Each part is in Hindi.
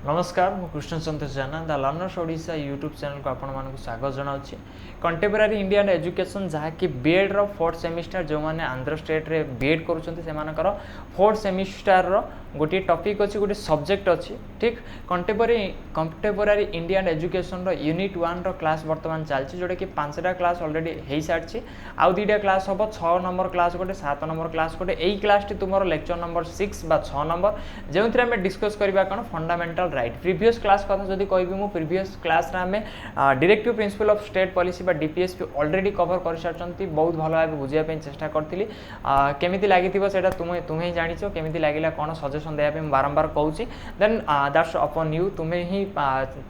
नमस्कार मु Krishnachandra Jena the learners Odisha YouTube channel को आपण मानक स्वागत जनाऊँगी। कंटेम्परारी इंडियन एजुकेशन जहाँकि बीएड रो 4th सेमिस्टर जो मैंने आंध्र स्टेट रे बीएड कर 4th सेमिस्टर रो गोटे टॉपिक अच्छी गोटे सब्जेक्ट अच्छी ठीक कंटेम्परारी इंडियन एजुकेशन रो यूनिट 1 रो क्लास वर्तमान चलती जोटा कि 5टा क्लास ऑलरेडी हो सारी आउ 2टा क्लास हम 6 नंबर क्लास गोटे 7 नंबर क्लास गोटे यही क्लास टी तुम लेक्चर नंबर 6 बा 6 नंबर जो आम डिस्कस करवा कौन फंडामेंटल राइट प्रीवियस क्लास कथा जदि कहबी मु प्रीवियस क्लास रे आमे directive principle of state policy बा डीपीएसपी ऑलरेडी कवर कर सारचंती बहुत भलो भाबे बुझिया पे चेष्टा करथिली केमिति लागिथिबो सेटा तुम्हें ही जानिछो केमिति लागिला कोन सजेशन देया पे बारंबार कहूची देन दैट्स अपॉन यू तुम्हें ही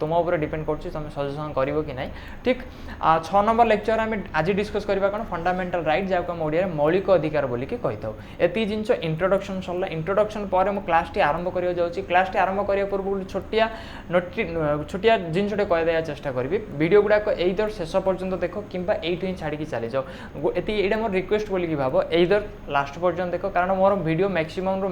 तुम ऊपर डिपेंड करछि तुम सजेशन करिवो कि नै ठीक 6 नंबर लेक्चर आमे आज डिस्कस करबा कोन फंडामेंटल राइट जाको हम ओडिया मौलिक अधिकार बोली कि कहिथाउ एति जिंस इंट्रोडक्शन सरला इंट्रोडक्शन पर मु क्लास टी आरंभ करियो जाउची क्लास टी आरंभ करिया पूर्व छोटिया जिनसटे कह चेष्टा करी वीडियो गुड़ाक एइदर शेष पर्यंत देख कि ही छाड़ी चली जाओ ये मोर रिक्वेस्ट बोलिकी भाव एइदर लास्ट पर्यंत देख कारण मोर वीडियो मैक्सिमम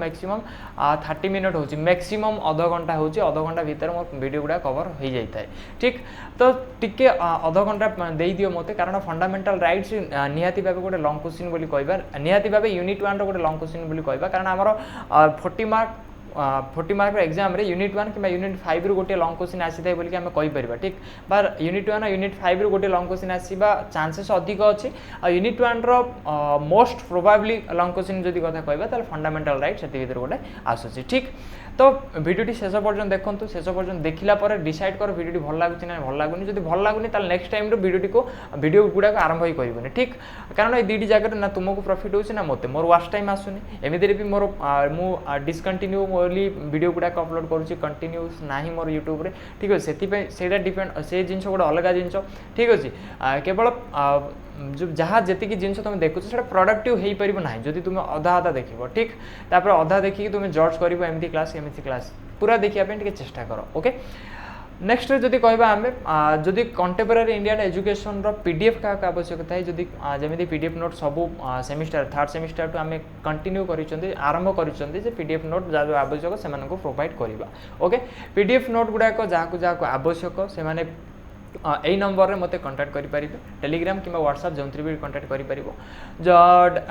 30 मिनट हो मैक्सिमम अध घंटा हो अध घंटा भितर मोर वीडियो गुड़ा कवर हो जाए ठीक तो टिके अध घंटा दे दियो मते कारण फंडामेंटल राइट्स निहाती भाव गोटे लंग क्वेश्चन बोली कहबा निहाती भाव यूनिट 1 रो गोटे लंग क्वेश्चन बोली कहबा कारण आमर 40 मार्क एग्जाम रे यूनिट 1 कि यूनिट 5 रु गोटे लंग क्वेश्चन आसी थाए बोली कि हमें कहि परिबा ठीक बार यूनिट 1 यूनिट 5 रु गोटे लंग क्वेश्चन आसीबा चांसेस अधिक अछि यूनिट 1 रो मोस्ट प्रोबेबली लंग क्वेश्चन जदी कथा कहबा ताल फंडामेंटल राइट सेति भीतर गोटे आसुची ठीक तो वीडियोटी शेष पर्यंत देखंतु शेष पर्यंत देखिला पर डिसाइड कर वीडियोटी भल लागुची ना भल लागुनी जदी भल लागुनी ताल नेक्स्ट टाइम रो वीडियो गुडा आरंभ ही करिवनी ठीक कारण ए दीडी जगह ना तुमको प्रॉफिट होची ना मते मोर वाच टाइम आसुनी एमिति रे भी मोर मु डिसकंटिन्यू मोरली वीडियो गुडा अपलोड करूची कंटिन्यूस नाही मोर यूट्यूब रे ठीक अछि सेति पे सेटा डिपेंड से जिंस गोडा अलगा जिंस ठीक अछि केवल जो जहाँ जी जिन तुम देखुच से प्रोडक्टिव हो पार ना जदि तुम अधा अधा देख ठीक तापर अधा देखिए तुम जज कर एमती क्लास पूरा देखिए चेष्टा कर ओके नेक्स्ट जदि कहबा आमे जदि कंटेम्परारी इंडियन एजुकेशन रो पीडीएफ का आवश्यकता है जदि जमी पीडीएफ नोट सबू सेमिस्टर 3rd सेमिस्टर टू आमे कंटिन्यू करिसंती आरंभ करिसंती जे पीडीएफ नोट जा आवश्यक से प्रोवाइड करबा ओके पीडीएफ नोट गुडा जाको आवश्यक से माने यही नंबर रे मते कांटेक्ट करि परिबे टेलीग्राम किंबा व्हाट्सएप जोंत्री भी कांटेक्ट करि परिबो जो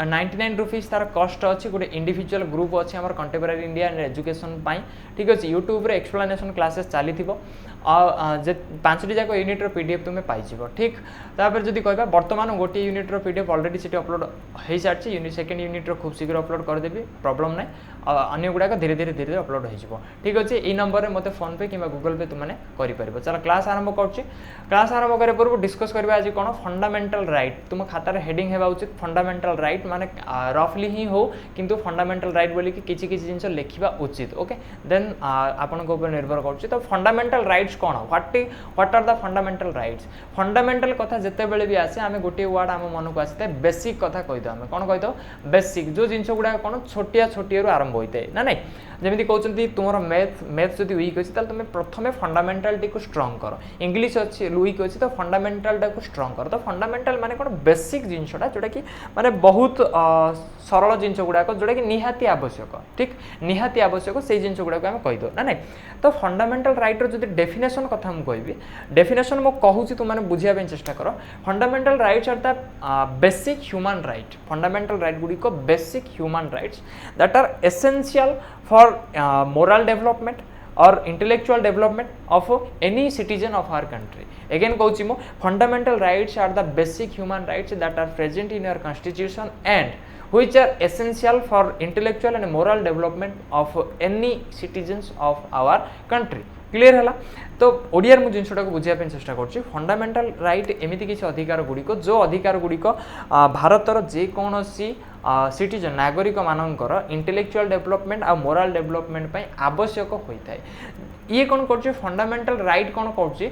99 रुपीस तार कॉस्ट अछि गोटे इंडिविजुअल ग्रुप अछि हमर कंटेम्परारी इंडियन एजुकेशन पाई ठीक अछि यूट्यूब रे एक्सप्लेनेशन क्लासेस चली थिबो जे 5टी जाक यूनिट रो पीडीएफ तुमे पाई जिवो ठीक तापर जदि कहबा वर्तमान गोटे यूनिट रो पीडीएफ ऑलरेडी सिटी अपलोड हे सारछि यूनिट सेकंड यूनिट रो खूब शीघ्र अपलोड कर देबी प्रॉब्लम नै अन्य गुडा धीरे धीरे अपलोड हो जिवो ठीक अछि ए नंबर रे मते फोन पे किंबा गूगल पे तुमने करि परिबो चलो क्लास आरंभ करछि क्लास आरंभ करे पूर्व डिस्कस करबा आज कोन फंडामेंटल राइट तुम खाता रे हेडिंग हेबा उचित फंडामेंटल राइट माने रफली ही हो किंतु फंडामेंटल राइट बोली कि किछि जिंस लिखिबा उचित ओके देन आपन को ऊपर निर्भर करछि तो फंडामेंटल राइट्स कोन what are the fundamental rights fundamental कथा जते बेले भी आसे आमे गोटे वर्ड आम मन को आसीते बेसिक कथा कहि दो आमे कोन कहि दो बेसिक जो जिंस गुडा कोन छोटिया छोटिया रु आरंभ होइते ना नै जमिति कहउचंती तुमरो मैथ जदि वीक अछि ताल तुमे प्रथमे फंडामेंटल को स्ट्रांग करो इंग्लिश अछि वीक अछि तो फंडामेंटल को स्ट्रांग करो तो फंडामेंटल माने कोन बेसिक जिंसटा जोटा कि माने बहुत सरल जिंस गुडा जोटा कि निहाती आवश्यक ठीक निहाती आवश्यक से जिंस गुडा आमे कहि दो ना नै तो फंडामेंटल राइट रो जदि डेफिनेशन कथा हम कहबी डेफिनेशन मो कहूची तुम माने बुझिया पे चेष्टा करो fundamental rights are the basic human right fundamental right गुडी को basic human rights that are essential for moral development or intellectual development of any citizen of our country again कहूची मो fundamental rights are the basic human rights that are present in our constitution and which are essential for intellectual and moral development of any citizens of our country clear है तो ओडिया मु जिनसटा को बुझिया पे चेष्टा करछि फंडामेंटल राइट एमिति किछि अधिकार गुडी को जो अधिकार गुडी को भारतर जे कोनोसी सिटीजन नागरिक मानकर इंटेलेक्चुअल डेवलपमेंट आ मोरल डेवलपमेंट पई आवश्यक होइथाय ये कोन करछि फंडामेंटल राइट कोन करछि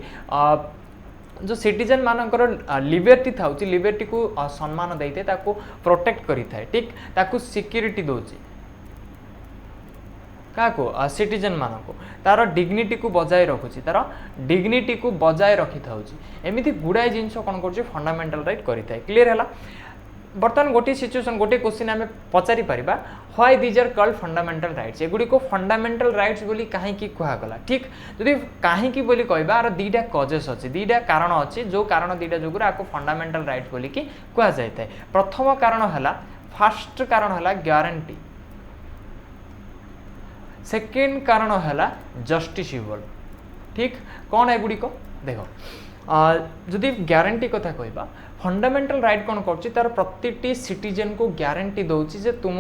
जो सिटीजन मानकर लिबर्टी थाउछि लिबर्टी को सम्मान दैते ताको प्रोटेक्ट करिथाय ठीक ताको सिक्योरिटी दोछि क्या सिटीजन मानक तार डिग्निटी को बजाय रखुची तार डिग्निटी को बजाय रखी था एमती गुड़ाए जिनस कौन कर फंडामेंटल राइट करें क्लीयर है बर्तमान गोटे सिचुएशन गोटे क्वेश्चन आम पचारि पारिबा why these are called fundamental rights एगुड़ी को फंडामेंटल राइट्स बोली कहीं कहगला ठीक जदि कहीं बोली कहबा आर दीटा कजेस अच्छी दीटा कारण अच्छी जो कारण दीटा जो आपको फंडामेंटल राइट्स बोली कि कह जाए प्रथम कारण है फास्ट कारण है ग्यारंटी सेकेंड कारण है जस्टिसेबल ठीक कौन एगुड़ी देख जदि ग्यारंटी कथा कहबा फंडामेंटल राइट कौन कर प्रति सिटीजन को ग्यारंटी दौची जे तुम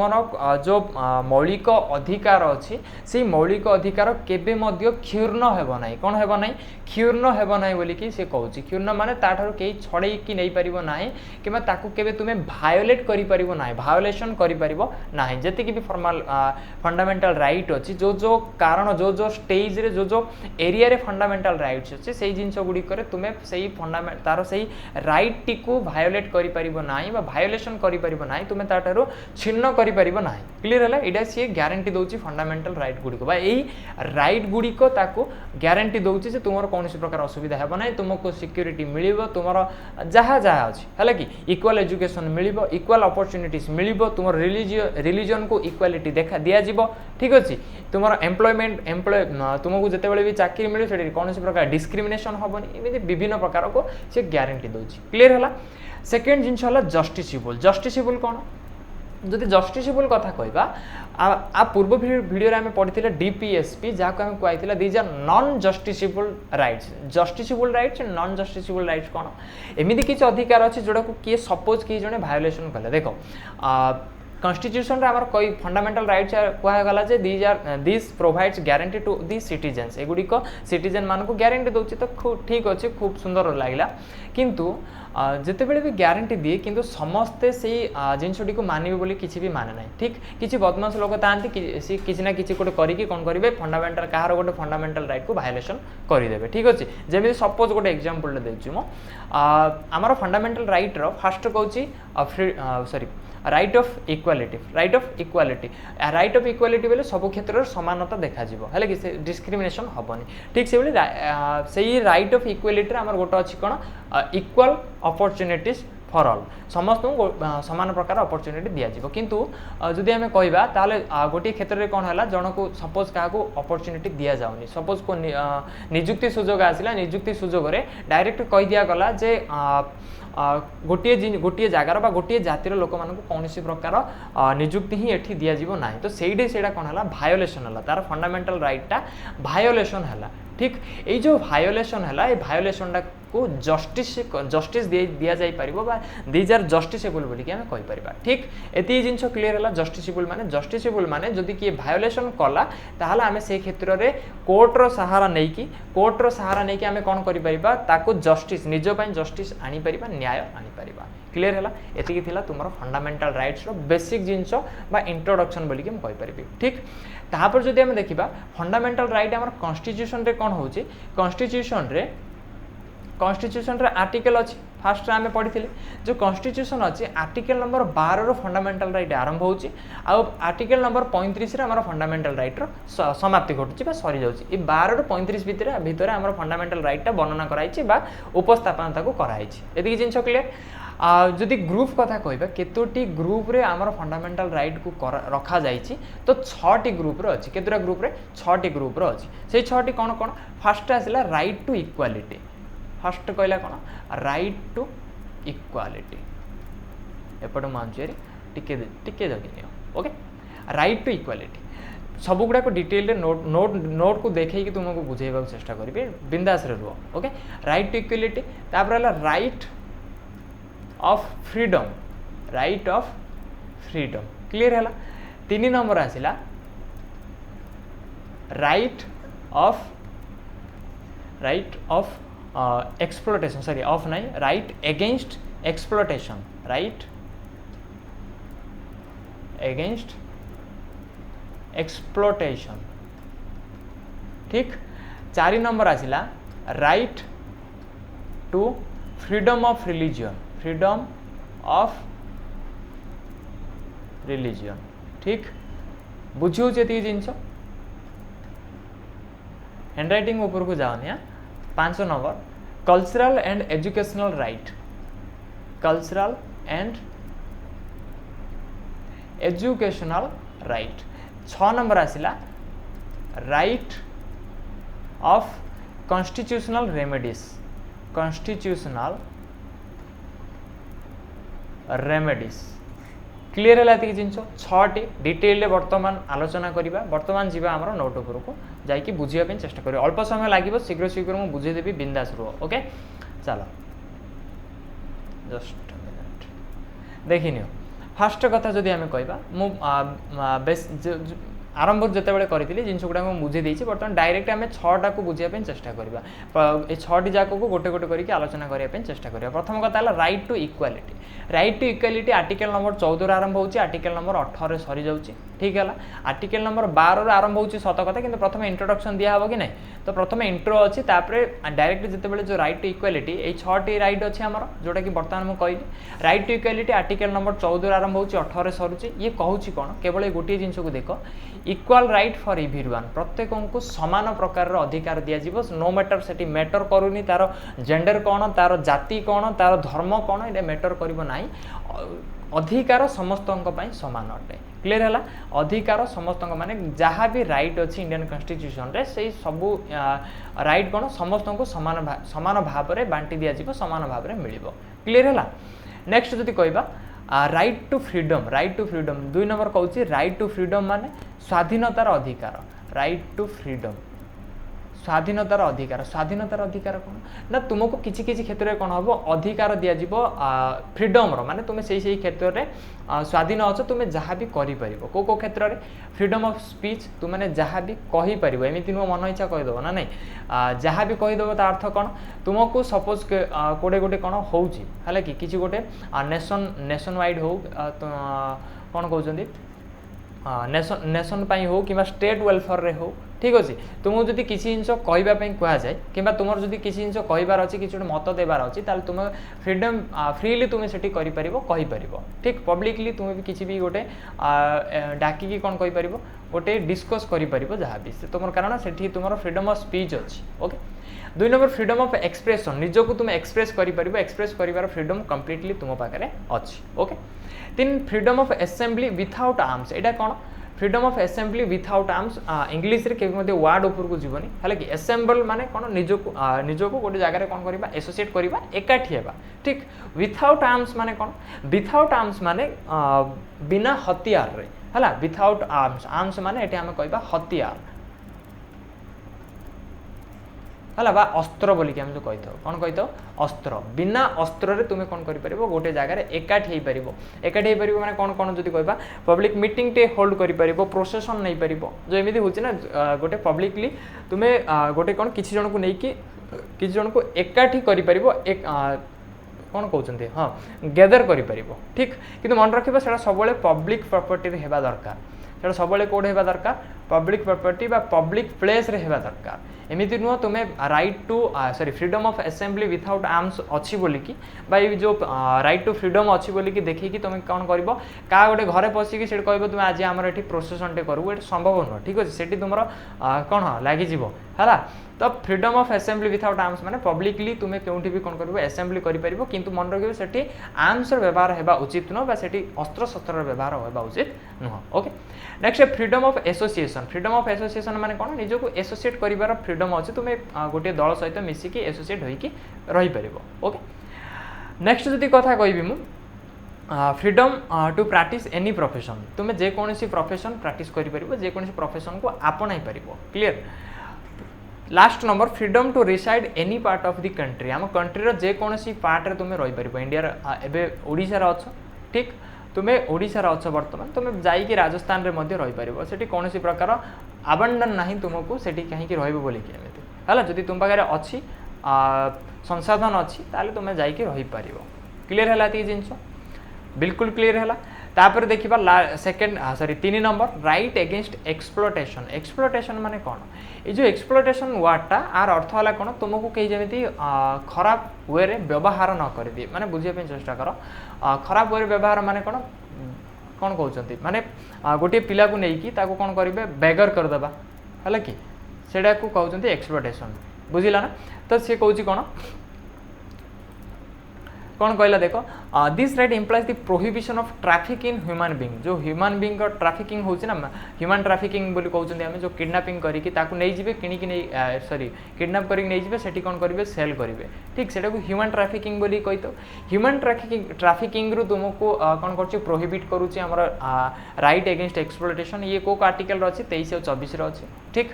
जो मौलिक अधिकार अच्छी से मौलिक अधिकार केबे मध्य क्षुर्ण हेब ना कौन हेब ना क्षुर्ण हेब ना बोलिकी से कहूँ क्षुर्ण माने ताठारु कहीं छड़े कि नहीं पारिबो नाही किबा ताकू केबे तुमे भायोलेट करि पारिबो नाही भायोलेशन करि पारिबो नाही जति भी फॉर्मल फंडामेंटल राइट अच्छी जो जो कारण जो जो स्टेज रे जो एरिया रे फंडामेंटल राइट्स अच्छी से जिनस गुडी करे तुमे सही फंडामेंट तार सही राइट टी को भायोलेट करि पारिबो नाही बा भायोलेशन करि पारिबो नाही तुमे ताठारु छिन्न करि पारिबो नाही क्लियर हला एडा से ग्यारंटी दोची फंडामेंटल राइट गुडी को बा एई राइट गुडी को ताको ग्यारंटी दोची जे तुमर कोनोसी प्रकार असुविधा हेबो नाही तुमको सिक्योरिटी मिलिबो तुमर जहा जहा अछि हला कि इक्वल एजुकेशन मिलिबो इक्वल अपॉर्चुनिटीज मिलिबो तुमर रिलीजन को इक्वालिटी देखा दिया जिवो ठीक अछि तुमर एम्प्लॉयमेंट तुमको जते बेले भी चाकरी मिले सेठी कोनोसी प्रकार डिस्क्रिमिनेशन होबनी एमिति विभिन्न प्रकार को से ग्यारंटी दोची क्लियर हला सेकेंड जिनस है जस्टिसेबल जस्टिसेबल कौन जदि जस्टिसेबल कथा कहबा आ पूर्व वीडियो आम पढ़ी डीपीएसपी जहाँ को आम कहला these are non justiciable rights justiciable rights non justiciable rights कौन एमती किसी अधिकार अच्छे जोड़ा को किए सपोज किए जड़े भायोलेशन कले देख कॉन्स्टिट्यूशन रे कोई फंडामेंटल राइट्स कहगला जे this provides guarantee to the citizens एगुड़िक सिटीजन मान को गारंटी दूसरी तो ठीक अच्छे खूब सुंदर लगला किंतु जिते बड़े भी गारंटी दिए किंतु समस्ते से जिनसटी को मानवे बोली किसी भी माने ना ठीक किसी बदमाश लोक था किसी ना किसी गोटे करेंगे कौन करेंगे फंडामेंटल कहार गोटे फंडामेंटल राइट को भायोलेशन करदे ठीक अच्छे जमी सपोज गोटे एग्जांपल देउछि मो आमर फंडामेंटल राइट रो फास्ट कहूँ sorry right of equality right of equality बेले सब क्षेत्र समानता देखा है कि डिस्क्रिमिनेशन हेनी ठीक से से राइट ऑफ इक्वालिटी आमर गोटे अच्छी कौन इक्वल अपॉर्चुनिटीज फॉर ऑल समस्त समान प्रकार अपॉर्चुनिटी दिज्व किंतु जदि आम कहबा ताले गोटे क्षेत्र में कौन है जन को सपोज क्या अपॉर्चुनिटी दि जाऊनी सपोज को निजुक्ति सुजोग आसला निजुक्ति सुजोग डायरेक्ट कही दिगला जे गोटे जगार गोटे जातिर लोक मान कौन प्रकार निजुक्ति ही एठी दिया जीवो नाही तो सेइडे सेडा कौन है भायोलेशन है तार फंडामेंटल राइटा भायोलेशन है ठीक ये जो भायोलेशन है भायोलेशन को जस्टिस दिया जाई परिबो बा दीज आर जस्टिसेबल बोली कि हमें कहि परिबा ठीक एती जिंस क्लियर है जस्टिसेबल माने जदि किए भायोलेशन कला ताहला आमे से क्षेत्र रे कोर्ट रो सहारा नै कि आमे कोन करि परिबा ताको जस्टिस निज पय जस्टिस आनी परिबा न्याय आनी परिबा क्लियर है एतिकी थिला तुमरो फंडामेंटल राइट्स रो बेसिक जिंस बा इंट्रोडक्शन बोली कि हम कहि परिबी ठीक तापर जदि आमे देखिबा फंडामेंटल राइट हमर कॉन्स्टिट्यूशन रे कोन होची कॉन्स्टिट्यूशन रे आर्टिकल अच्छी फास्ट आम पढ़ी जो कॉन्स्टिट्यूशन अच्छी आर्टिकल नंबर 12 रो फंडामेंटल राइट आरंभ होची आर्टिकल नंबर 35 रे हमर फंडामेंटल राइट रो समाप्ति घटुची बा सरी जाउची ए 12 रो 35 भितर हमर फंडामेंटल राइट वर्णना कराइछि बा उपस्थापन ताको कराइछि एतिकी जिंस क्लियर जदि ग्रुप कथा कहबा केतोटी ग्रुप रे हमर फंडामेंटल राइट को रखा जाइछि तो 6टी ग्रुप रो अछि केतोरा ग्रुप रे 6टी ग्रुप रो अछि से 6टी कोन कोन फर्स्ट आसिला राइट टू इक्वालिटी फर्स्ट कहला कौन राइट टू इक्वालिटी एपट मानचुरी टिके जगि ओके राइट टू इक्वालिटी सब गुड़ा को डिटेल नोट को देखे कि तुमको बुझेबा चेष्टा करेंगे बिंदास रे रुह ओके राइट टू इक्वालिटी तापर राइट ऑफ फ्रीडम क्लियर है 3 नंबर आसिला right of exploitation sorry of नहीं right against exploitation right against exploitation ठीक 4 नंबर आसिला right to freedom of religion ठीक बुझे ये जिनस हैंड राइटिंग ऊपर को जाओनी 5 number cultural and educational right educational right. 6 number आसिला right of constitutional remedies, constitutional remedies. Clear है ये जिन 6टी डिटेल रे वर्तमान आलोचना करिबा। वर्तमान जीवा हमर नोट उपर को जाइकी बुझिया पे चेष्टा करियो, अल्प समय लागिबो, शीघ्र शीघ्र मु बुझे देबी, बिंदास रुओ। ओके चलो जस्ट मिनट देखिनियो। फास्ट कथा जदि आम कहवा मु बेस आरंभ जिते करी जिन गुड़ा बुझे देती, बर्तमान डायरेक्ट आम 6टा को बुझापी चेष्टा करवा। ये 6टी जाक को गोटे गोटे करके आलोचना करने चेष्टा करिया। प्रथम कथा है right to equality. Right to equality article number 14 आरंभ होची, आर्टिकल नंबर 18 सरी जाउची। ठीक है, आर्टिकल नंबर 12 आरंभ होची सत कथा, किंतु प्रथम इंट्रोडक्शन दिया हबो कि नहीं, तो प्रथम इंट्रो अच्छी, डायरेक्ट जिते जो राइट टू इक्वालिटी ये 6टी राइट अच्छी आमर जोटा कि बर्तमान मुझे कहली। Right to equality article number 14 आरंभ होची, 18 सरुची। ये कहूँ कौन, केवल ये गोटे जिन को देख, इक्वाल राइट फॉर एवरीवन, प्रत्येक को समान प्रकार अधिकार दिज्व। नो मैटर से मैटर करूनी तार जेंडर कौन, तार जाति कौन, तार धर्म कौन, ये मैटर करिबो नाही। अधिकार समस्त सामान अटे। क्लियर है, अधिकार समस्त माने जहाँ भी राइट अच्छी इंडियन कॉन्स्टिट्यूशन रे से सबू राइट कौन समस्त को समान भाव में बांटी दिज्व, सामान भाव में मिलिबो। क्लियर है। नेक्स्ट जदि कहबा right to freedom, right to freedom 2 number कहूँ राइट टू फ्रीडम माने स्वाधीनतार अधिकार। राइट टू फ्रीडम स्वाधीनतार अधिकार। स्वाधीनतार अधिकार कौन ना, तुमको किसी किसी क्षेत्र में कौन हम अधिकार दिज्व फ्रीडम माने तुम से क्षेत्र में स्वाधीन अच्छ, तुम्हें जहाँ भी कर को क्षेत्र में फ्रीडम ऑफ स्पीच, तुमने जहाँ भी कहीपर एमती नुह मन इच्छा कहीदेव ना नहीं, जहाँ भी कहीदेव ता अर्थ कौन, तुमको सपोज कोड़े गोटे कौन है कि किसी गोटे नेशन वाइड हो कौन कहते नेशन पाई हो कि स्टेट वेलफेयर रे हो। ठीक अच्छे, तुमको जब किसी जिन कहवाई कहुए कि तुम जब किसी जिन कहार अच्छी किसी गोटे मत देवार अच्छी, तुम फ्रीडम फ्रीली तुम से कहीपर। ठीक, पब्लिकली तुम भी किसी भी गोटे डाकिकी कौन कहीपर, गोटे डिस्कस कर जहाँ भी तुम, कारण से तुम फ्रीडम ऑफ स्पीच अच्छी। Okay 2 number freedom of expression, निजको तुम एक्सप्रेस कर, एक्सप्रेस कर फ्रीडम कंप्लीटली तुम पाखे अच्छी। Okay 3 freedom of assembly without arms. यहाँ कौन freedom of assembly without arms, English रे केवल वर्ड ऊपर को जीवनी है कि असेंबल माने कौन निजको गोटे जगह कौन करवा एसोसिएट करवा, एकाठी हेबा। ठीक, विथआउट आर्म्स माने कौन, विथआउट आर्म्स माने बिना हथियार रे है, विथआउट आर्म्स। आर्म्स माने ये आम कहवा हथियार है बा अस्त्र बोलिक आम जो कही कौन कही अस्त्र। बिना अस्त्र रे तुम कौन कर गोटे जगार एकाठी हो पार। एकाठी हो पार माने कौन कौन जो कहवा पब्लिक मीटिंग टे होल्ड कर, प्रोसेसन नहीं पार, जो एमती हो गोटे पब्लिकली तुम्हें गोटे कौन किसी जन को लेकिन किसी जन को एकाठी कर कौन कहते हाँ गैदर कर। ठीक, कि मन रखा से सब पब्लिक प्रॉपर्टी रे हेबा दरकार, से सब कौटे हेबा दरकार पब्लिक प्रॉपर्टी बा पब्लिक प्लेस रे हेबा दरकार। एमती नुह तुम्हें right to sorry freedom of assembly without arms अच्छी बोलिकी बा जो राइट टू फ्रीडम अच्छी बोलिकी देखिकी तुम कौन कर क्या गोटे घरे पशिकी से कह तुम आज आम ये प्रोसेसन टे करू, ये संभव नुह। ठीक अच्छे, से तुम कौन लगिज है। तो freedom of assembly without arms माने पब्लिकली तुम्हें क्योंठी भी कौन कर असेंबली कर, किंतु मन रखिए से आर्म्स व्यवहार होगा उचित नुह, से अस्त्र शस्त्र व्यवहार होगा उचित नुह। Okay next freedom of association. Freedom of association माने कौन, निजको एसोसिएट कर फ्रीडम अच्छे, तुम्हें गोटे दल सहित मिसिकी एसोसिएट होइकी रही परिबो। ओके नेक्स्ट जदि कथा कहबी मु freedom to practice any profession, तुम्हें जेकोसी प्रोफेशन प्रैक्टिस कर जेकोसी प्रोफेशन को आपणाई पार। Clear. Last number freedom to reside any part of the country, आम कंट्री जेकोसी पार्ट रे तुम्हें रही पार। इंडिया एवं ओडिशा अच्छ, ठीक तुम्हें ओडिशा अच्छ बर्तमान तुम्हें जाइए राजस्थान रे मध्य रही पार, से कौन प्रकार आबंडन ना तुमको से कहीं रही है, जदि तुम पाखे अच्छी संसाधन अच्छी ताले तुम्हें जाइए रही पार। क्लीयर है ये जिन बिल्कुल क्लीयर है। तापर देखा second sorry 3 number right against exploitation. Exploitation माने कौन, ये जो एक्सप्लोटेशन वर्डटा आर अर्थ है कौन, तुमको कहीं जमी खराब वे रे व्यवहार न कर दिए, माने बुझे चेष्टा कर। खराब वे व्यवहार माने कौन कौन कहते माने गोटे पिला को लेकिन ताको कौन करेंगे बेगर करदेबा है कि सेटा को कहते एक्सप्लोटेशन। बुझिला ना, तो सी कौन कौन कहला देख this right implies the prohibition of traffic in human being जो ह्यूमन बीइंग का ट्रैफिकिंग होची ना ह्यूमन ट्रैफिकिंग बोली कहउछन हम जो किडनैपिंग करी कि ताकू नै जिवे किनी कि नै सॉरी किडनैप करी नै जिवे सेठी कोन करिवे सेल करिवे ठीक सेटा को ह्यूमन ट्रैफिकिंग बोली कहि तो ह्यूमन ट्रैफिकिंग रु तुमको कोन करछि प्रोहिबिट करूछि हमर राइट अगेंस्ट एक्सप्लॉयटेशन ये को आर्टिकल रो अछि 23 और 24 रो अछि ठीक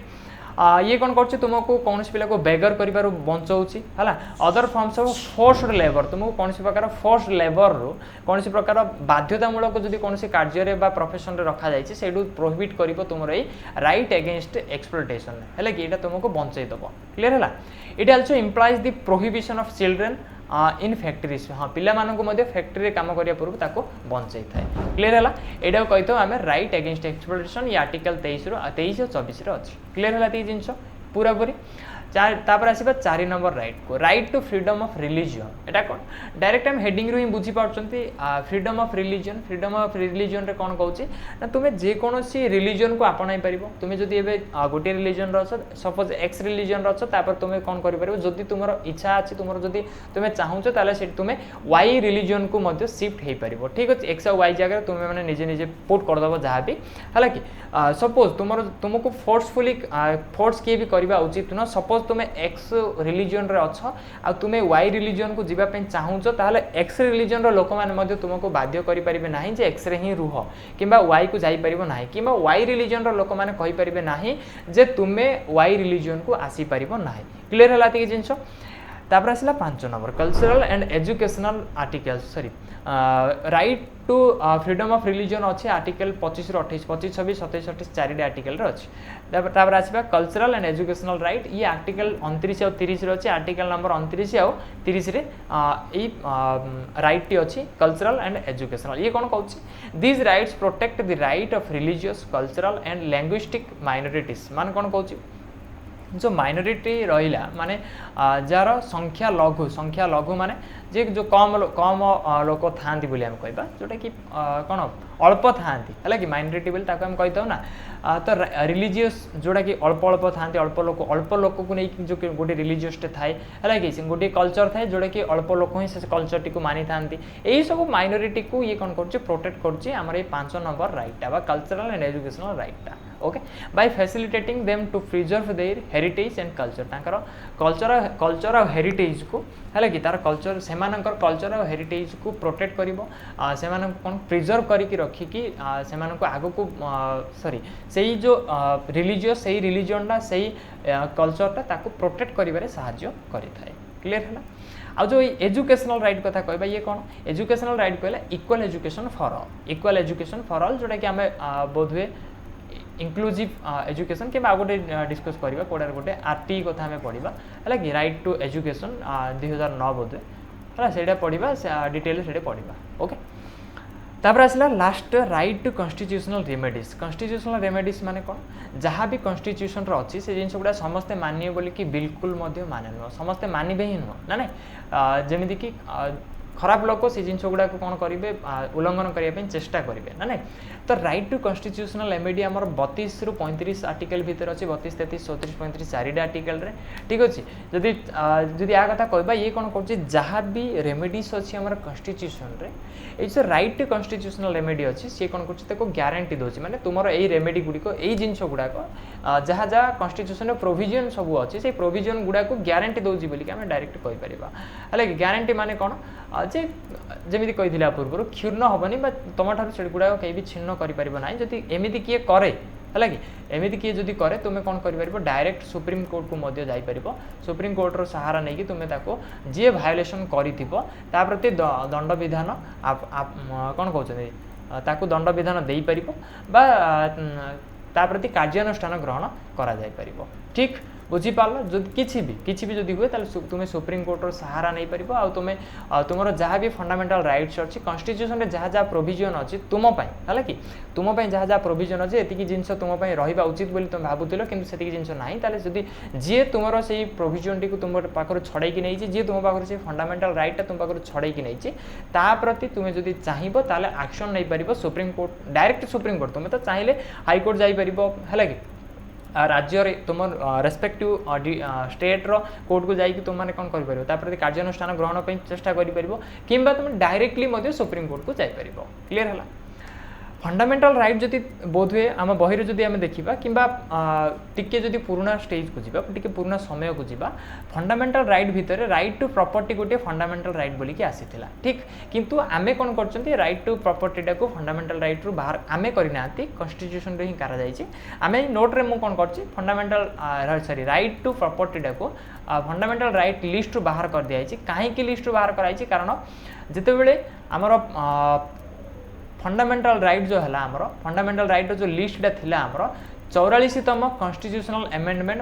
ये कौन कर तुमको कौन पिला को बेगर कर बचाऊँगी है other forms of forced labour तुमको कौन प्रकार फोर्स्ड लेबर रू कौन प्रकार बाध्यतामूलक जब कौन कार्य प्रोफेशन रे रखा जाए से प्रोहिबिट कर तुम राइट अगेंस्ट एक्सप्लॉयटेशन है कि तुमको बचईदेव क्लीयर है it also implies the prohibition of children in factories हाँ पिला फैक्ट्री काम करने पूर्व ताको बंचाई थाए क्लीयर है यहाँ कही था आम राइट अगेंस्ट एक्सप्लॉयटेशन ये आर्टिकल 23 और 24 अच्छी क्लीयर है ये जिनस पूरा पूरी तापर आसवा 4 नंबर राइट को right to freedom of religion एटा कौन डायरेक्ट आम हेडिंग रू ही बुझी पार्टी फ्रीडम ऑफ रिलीजन रे कौन कहूँ ना तुम्हें जेकोसी रिलीजन को आपणाई पार तुम्हें जब ए गोटे रिलीजन सपोज एक्स रिलीजन तापर तुम्हें कौन कर जदि तुम इच्छा अच्छी तुम जब तुम्हें चाहूच ताले तुम्हें वाई रिलीजन को मध्य शिफ्ट हो पार ठीक अच्छे एक्स और वाई जगह तुम्हें मैंने निजे निजे पुट करदेव जहाँ भी है कि सपोज तुमको फोर्सफुली फोर्स किए भी करवा उचित नुह सपोज तुम्हें एक्स रिलीजन रे अच्छ आ तुम्हें वाई रिलीजन को जीवाई चाहूच ताहले एक्स रिलीजन लोक मैंने तुमको बाध्य करें ना जे एक्स रे ही रुह कि वाई को जापर ना कि वाई रिलीजन लोक मैंने कहींपर ना जे तुम्हें वाई रिलीजन को आसीपर ना क्लीयर है ये जिनस तापर आसला 5 number cultural and educational article sorry right to freedom of religion अच्छे आर्टिकल 25 ରୁ 28 25 26 27 28 4 आर्टिकल अच्छी तापर आसवा कल्चरल एंड एजुकेशनल राइट ये आर्टिकल 29 और 30 अच्छे आर्टिकल नंबर 29 और 30 राइट टी अच्छी कल्चरल एंड एजुकेशनल ये कौन कहूँ this rights protect the right of religious cultural and linguistic minorities मान कौन कहूँ जो माइनॉरिटी रहा माने जार संख्या लघु माने जे जो कम लोक था बोली आम कहवा जोटा कि कौन अल्प था है कि माइनॉरिटी बोली आम कही था ना तो रिलीजियस जोटा कि अल्प था अल्प लोक को नहीं जो गोटे रिलीजियस थाए है कि गोटे कल्चर थाए जोटा कि अल्प लोक ही से कल्चर टी मानी था यही सब माइनॉरिटी को ये कौन कर प्रोटेक्ट कर 5 नंबर राइटा कल्चरल एंड एजुकेशनल राइटा okay by facilitating them to preserve their heritage and culture तांकर कल्चर और हेरिटेज को है कि तार कल्चर से कल्चर और हेरिटेज को प्रोटेक्ट करिवो से कौन प्रिजर्व करके रखिकी से आग को सॉरी से जो रिलीजियस से रिलीजनटा से कल्चरटा ताको प्रोटेक्ट करिबारे सहाय्य करिथाय क्लियर है आ जो एजुकेशनल राइट कथा कहबा ये कौन एजुकेशनल राइट कहला इक्वल एजुकेशन फॉर ऑल जोटा कि आम बोधवे इंक्लूसिव एजुकेशन कि गोटे डिस्कस करवा कोड़ा गोटे आरटी कथा आम पढ़ा है कि राइट टू एजुकेशन 2009 बोधे है से पढ़ा डिटेल से पढ़ा ओके तापर आसला last right to constitutional remedies माने कौन जहाँ भी कन्स्टिट्यूशन अच्छी से जिन गुड़ा समस्ते मानिए बोली कि बिल्कुल माने नुह समस्ते मानवे ही नुह ना जमीक कि खराब लोक से जिन गुड़ा कौन करेंगे उल्लंघन करने चेष्टा करेंगे ना नहीं तो राइट टू कन्स्टिट्यूशनल रेमेडी आमर 32 ରୁ 35 आर्टिकल भितर अच्छे 32 33 34 35 4 आर्टिकल रे ठीक अच्छे जदि आ कथा कहबा ये कौन कर जहाँ भी रेमेडीज अच्छी आम कन्स्टिट्यूशन रे ये जो राइट टू कन्स्टिट्यूशनल रेमेडी अच्छी सी कौन कर ग्यारंटी दूसरी माने तुमर यही रेमेडी गुड़िक यही जिन गुड़ाक जहाँ जहाँ कन्स्टिट्यूशन प्रोविजन सब अच्छी से प्रोविजन गुड़ाक ग्यारंटी दूसरी बोलिक आम डायरेक्ट कहीपर है कि ग्यारंटी माने कौन जे जमी कही पूर्व क्षुण्ण हेनी तुम ठार से गुड़ाक कहीं भी छिन्न कर ना जदि एमती किए करे है कि एमती किए जदि करे तुम्हें कौन कर डायरेक्ट सुप्रीम कोर्ट को मध्य जापर सुप्रीम कोर्ट रो सहारा नहीं कि तुम्हें ताको जी भायोलेसन कर प्रति दंड विधान कौन कहते ताकू दंड विधान दे पार प्रति कार्यानुष्ठान ग्रहण करा जाय परिबो ठीक बुझीपार जो किसी भी जदि हुए तुम्हें सुप्रीम कोर्टर सहारा नहीं पार आ तुम्हें तुम जहाँ भी फंडामेंटल राइट्स अच्छी कन्स्टिट्यूशन रे जहाँ जहाँ प्रोविजन अच्छी तुमपाई है कि तुमपाई जहाँ जहाँ प्रोविजन अच्छे ये जिन तुमपाई रहा उचित बोली तुम भावुल कि से जिन ना जदि जी तुम से प्रोविजन टी तुम पाखर छड़े नहीं जी तुम पाखर से फंडामेंटल राइटा तुम पाखर छड़े नहीं प्रति तुम्हें जदि चाहिए ताले एक्शन नहीं पार supreme court direct supreme court तुम्हें तो चाहिए हाईकोर्ट जापर है कि राज्य तुम रेस्पेक्टिव स्टेट रो कोर्ट को जाइए तुम मैंने कौन कर प्रति कार्यानुष्ठान ग्रहण पर चेष्टा कर तुम डायरेक्टली सुप्रीम कोर्ट को जापर क्लीयर है फंडामेंटल राइट जदि बोध हुए आम बही जदि आम देखा कि टिके जदि पुराना स्टेज को जीवा टिके पुराना समय को जीवा फंडामेंटल राइट भितर राइट टू प्रॉपर्टी गोटे फंडामेंटल राइट बोली कि आसीथिला ठीक किंतु आमे कोन करचंती राइट टू प्रॉपर्टी टाको फंडामेंटल राइट रु बाहर आमे करिनाती कॉन्स्टिट्यूशन रे ही करा जायछि आमे नोट रे मु कोन करछि fundamental sorry right to property टाको फंडामेंटल राइट लिस्ट रु बाहर कर दिया जायछि काहे कि लिस्ट रु बाहर करायछि कारण जेते बेले हमर फंडामेंटल राइट जो है आमर फंडामेंटल राइट जो लिस्टा थिला आमर 44तम कॉन्स्टिट्यूशनल एमेंडमेंट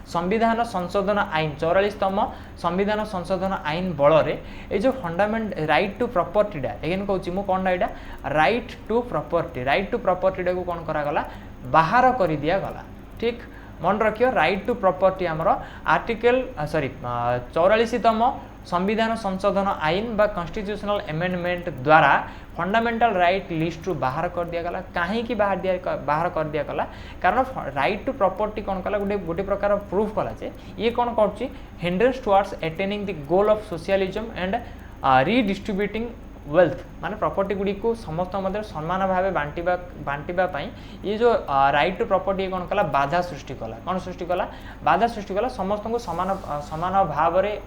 संविधान संशोधन आईन 44तम संविधान संशोधन आईन बल ये जो फंडामेंट राइट टू प्रॉपर्टीटा एगेन कहूँ मु कौन यहाँ राइट टू प्रॉपर्टीटा को कौन करागला बाहर कर दिया गला ठीक मन रखियो राइट टू प्रॉपर्टी आमर आर्टिकल सॉरी 44तम संविधान संशोधन आईन बा कॉन्स्टिट्यूशनल एमेंडमेंट द्वारा फंडामेंटल राइट लिस्ट रु बाहर कर दिया गला कहीं बाहर कर दिया गला कारण राइट टू प्रॉपर्टी कौन कला गोटे प्रकार प्रूफ कला जे ये कौन कर hindrance towards attaining the goal of socialism and redistributing wealth माने प्रॉपर्टी गुडी को समस्त मध्य समान भाव बांटिबा ये जो राइट टू प्रॉपर्टी कौन कला बाधा सृष्टि कला कौन सृष्टि कला बाधा सृष्टि कला समस्त को समान समान भाव में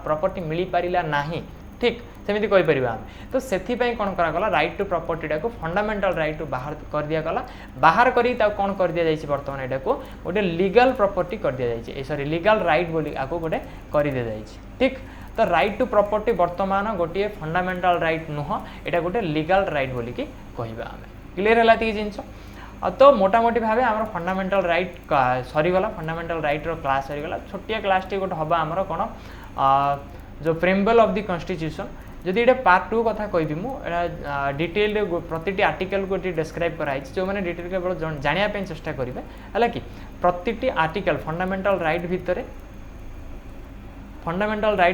प्रॉपर्टी मिल पारिला नहीं ठीक सेमती कहि परिबा तो सेथि पई कोन करा गला राइट टू प्रॉपर्टी को फंडामेंटल राइट टू बाहर कर दिया गला बाहर करी ता कोन कर दिया जायछि वर्तमान एटा को गोटे लीगल प्रॉपर्टी कर दिया जायछि सॉरी लीगल राइट बोली आको गोटे कर दिया जायछि ठीक तो राइट टू प्रॉपर्टी वर्तमान गोटे फंडामेंटल राइट नुह एटा गोटे लीगल राइट बोली कि कहबा आमे क्लियर हला ती जिंस तो मोटामोटी भाव आम फंडामेंटल राइट सरीगला फंडामेंटल राइट रो क्लास सरीगला छोटिया क्लास टी गोटे हबा आमर कोन जो प्रेम्बल ऑफ द कॉन्स्टिट्यूशन जदि ये पार्ट 2 कथा कहबी मु डिटेल प्रति आर्टिकल को डिस्क्राइब कराई जो मैंने डिटेल केवल जानिया पे चेष्टा करेंगे है कि प्रति आर्टिकल फंडामेंटल राइट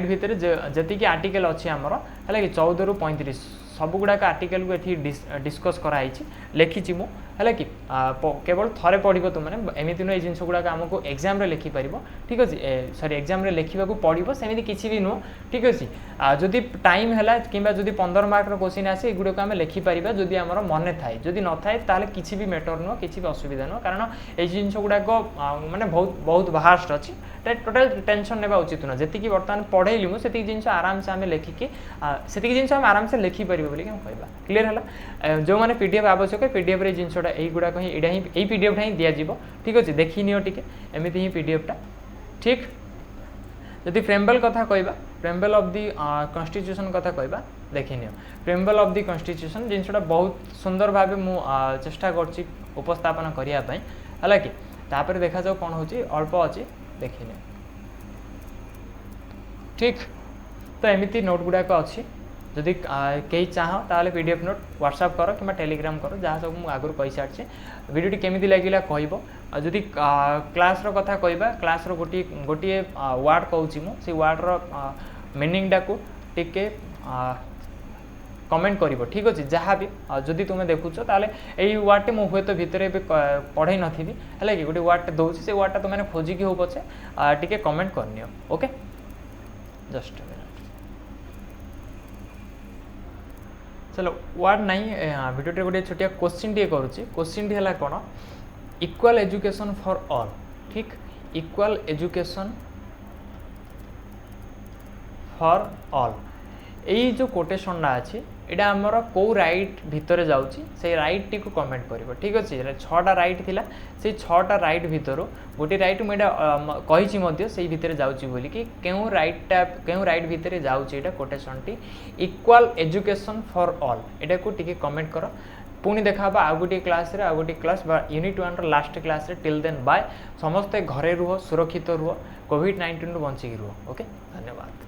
भितर जी आर्टिकल अच्छी आमर है कि 14 रु 35 सब गुड़ाक आर्टिकल को ये डिस्कस कराई लिखी मु है कि केवल थरे पढ़ तुमने एमती नुह जिन गुड़ाक आमको एग्जाम लिखिपर ठीक अच्छे सॉरी एग्जाम लिखा पड़ो सेमती किसी भी नुह ठीक अच्छे जदि टाइम है कि 15 मार्क क्वेश्चन आसे एगुड़ाक आम लिखिपर जदि आम मन थाए जदि न थाए ताले किसी भी मैटर नुह किसी भी असुविधा नुह कारण ये जिन गुड़ाक माने बहुत भास्ट अच्छी टोटाल टेंशन नेबा उचित नुह जी बर्तमान पढ़ेली मुझे जिन आराम से आम लिखिकी से जिन आराम से लिखिपर बोली कहवा क्लीयर है जो मैंने पीडीएफ आवश्यक पीडीएफ रे जिनसटा गुड़ाक ही पीडीएफ ही दिज्व ठीक अच्छे देखी नियो टिके एमती ही पीडीएफटा ठीक जदि प्रेम्बल कथा कहवा प्रेम्बल ऑफ दी कॉन्स्टिट्यूशन कथा कहवा देखी नियो प्रेम्बल ऑफ दी कॉन्स्टिट्यूशन जिनसटा बहुत सुंदर भाव मु चेष्टा करछि उपस्थापन करने है कि तापर देखा जाओ कौन होची अल्प अच्छी देखी नियो ठीक तो एमती नोट गुड़ाक अच्छी जदि कहीं चाह ताले पीडीएफ नोट व्हाट्सएप कर कि टेलीग्राम कर जहाँ सब मुझे आगुरी कही सारी वीडियोटी केमी लगे कह जदि क्लास रो कथा कहवा क्लास रो गोटे वार्ड कहूँ मुझे वार्ड रो मीनिंगटा को टिके कमेंट कर ठीक अच्छे जहाँ भी जदि तुम्हें देखुच ताले यही वार्डटे मुझे हुए तो भितर पढ़े नी है कि गोटे वार्डटे दूसरी से वार्डटा तुमने खोजिकी हो पचे टिके कमेंट करनियो ओके जस्ट चलो वार्ड नहीं भिडियो गोटे छोटिया क्वेश्चन टे करुच्ची क्वेश्चन टी है कौन इक्वल एजुकेशन फॉर ऑल ठीक इक्वल एजुकेशन फॉर ऑल यही जो कोटेशनटा अच्छी यहाँ आमर कौ राइट भितर जाऊँगी से राइट टी को कमेंट कर ठीक अच्छे 6टा राइट थिला से 6टा राइट भितर गोटे राइट मुझे कही से भितर जाऊँगी बोली कि क्यों राइट भितर जाऊँगी यहाँ quotation T equal education for all यहाँ को टिके कमेंट कर पुणी देखा आउ गोटे क्लास आउ गोटे class unit 1 last class till then bye समस्ते घरे रुह सुरक्षित रुह कोविड-19 रु बंचिकी रुह ओके धन्यवाद।